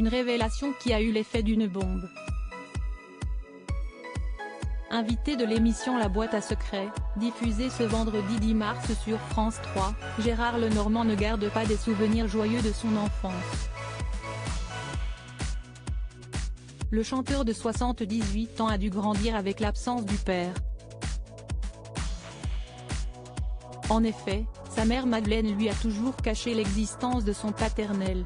Une révélation qui a eu l'effet d'une bombe. Invité de l'émission La Boîte à Secrets, diffusée ce vendredi 10 mars sur France 3, Gérard Lenormand ne garde pas des souvenirs joyeux de son enfance. Le chanteur de 78 ans a dû grandir avec l'absence du père. En effet, sa mère Madeleine lui a toujours caché l'existence de son paternel.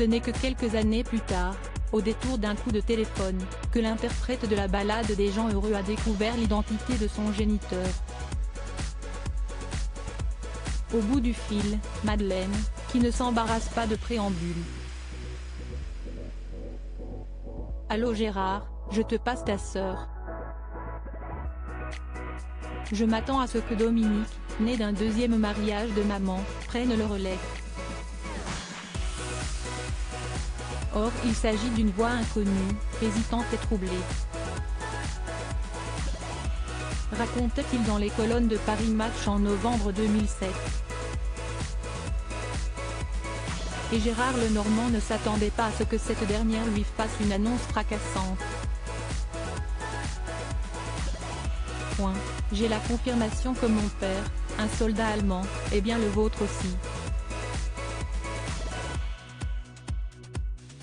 Ce n'est que quelques années plus tard, au détour d'un coup de téléphone, que l'interprète de la ballade des gens heureux a découvert l'identité de son géniteur. Au bout du fil, Madeleine, qui ne s'embarrasse pas de préambule. Allô Gérard, je te passe ta sœur. Je m'attends à ce que Dominique, né d'un deuxième mariage de maman, prenne le relais. Or il s'agit d'une voix inconnue, hésitante et troublée. Racontait-il dans les colonnes de Paris Match en novembre 2007. Et Gérard Lenormand ne s'attendait pas à ce que cette dernière lui fasse une annonce fracassante. J'ai la confirmation que mon père, un soldat allemand, est bien le vôtre aussi.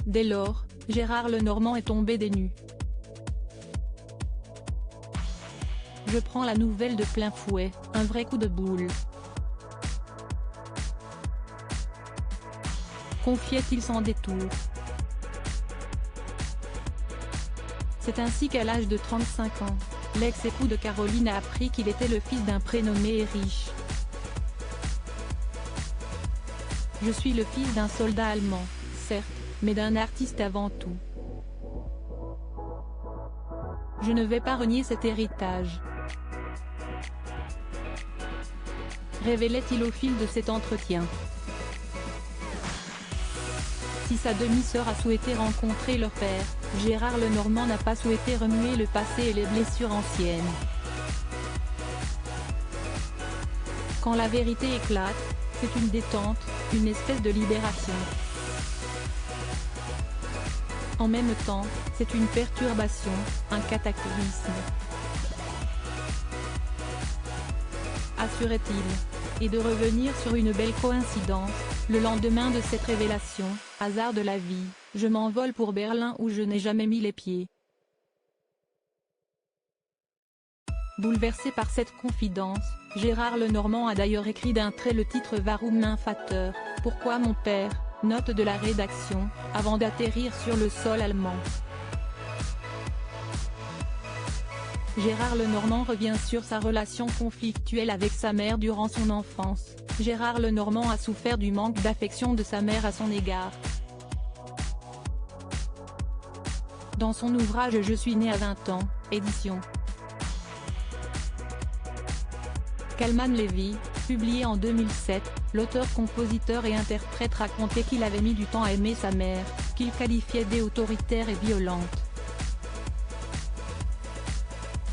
Dès lors, Gérard Lenormand est tombé des nues. Je prends la nouvelle de plein fouet, un vrai coup de boule. Confiait-il sans détour. C'est ainsi qu'à l'âge de 35 ans, l'ex-époux de Caroline a appris qu'il était le fils d'un prénommé et riche. Je suis le fils d'un soldat allemand, certes, mais d'un artiste avant tout. Je ne vais pas renier cet héritage. Révélait-il au fil de cet entretien. Si sa demi-sœur a souhaité rencontrer leur père, Gérard Lenormand n'a pas souhaité remuer le passé et les blessures anciennes. Quand la vérité éclate, c'est une détente, une espèce de libération. En même temps, c'est une perturbation, un cataclysme. Assurait-il. Et de revenir sur une belle coïncidence, le lendemain de cette révélation, hasard de la vie, je m'envole pour Berlin où je n'ai jamais mis les pieds. Bouleversé par cette confidence, Gérard Lenormand a d'ailleurs écrit d'un trait le titre Warum mein Vater, Pourquoi mon père, note de la rédaction, avant d'atterrir sur le sol allemand. Gérard Lenormand revient sur sa relation conflictuelle avec sa mère durant son enfance. Gérard Lenormand a souffert du manque d'affection de sa mère à son égard. Dans son ouvrage Je suis né à 20 ans, édition Kalman Levy, publié en 2007, l'auteur, compositeur et interprète racontait qu'il avait mis du temps à aimer sa mère, qu'il qualifiait d'autoritaire et violente.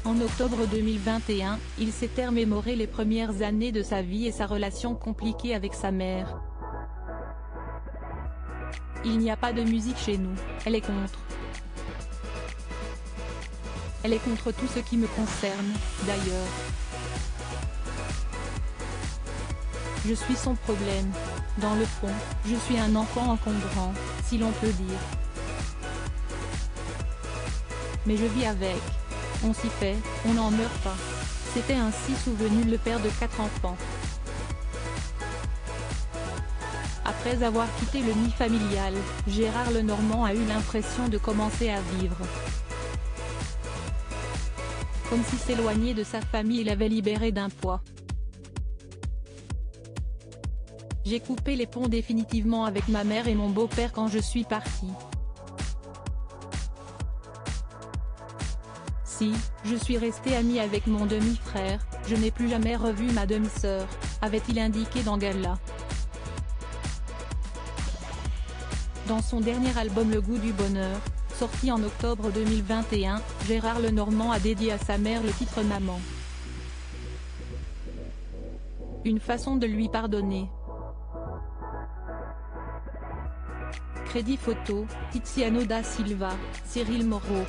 En octobre 2021, il s'était remémoré les premières années de sa vie et sa relation compliquée avec sa mère. Il n'y a pas de musique chez nous, elle est contre. Elle est contre tout ce qui me concerne, d'ailleurs. Je suis son problème. Dans le fond, je suis un enfant encombrant, si l'on peut dire. Mais je vis avec. On s'y fait, on n'en meurt pas. S'était ainsi souvenu le père de 4 enfants. Après avoir quitté le nid familial, Gérard Lenormand a eu l'impression de commencer à vivre. Comme si s'éloigner de sa famille l'avait libéré d'un poids. J'ai coupé les ponts définitivement avec ma mère et mon beau-père quand je suis parti. Si, je suis resté ami avec mon demi-frère, je n'ai plus jamais revu ma demi-sœur, avait-il indiqué dans Gala. Dans son dernier album Le Goût du Bonheur, sorti en octobre 2021, Gérard Lenormand a dédié à sa mère le titre Maman. Une façon de lui pardonner. Crédit Photo, Tiziano da Silva, Cyril Moreau.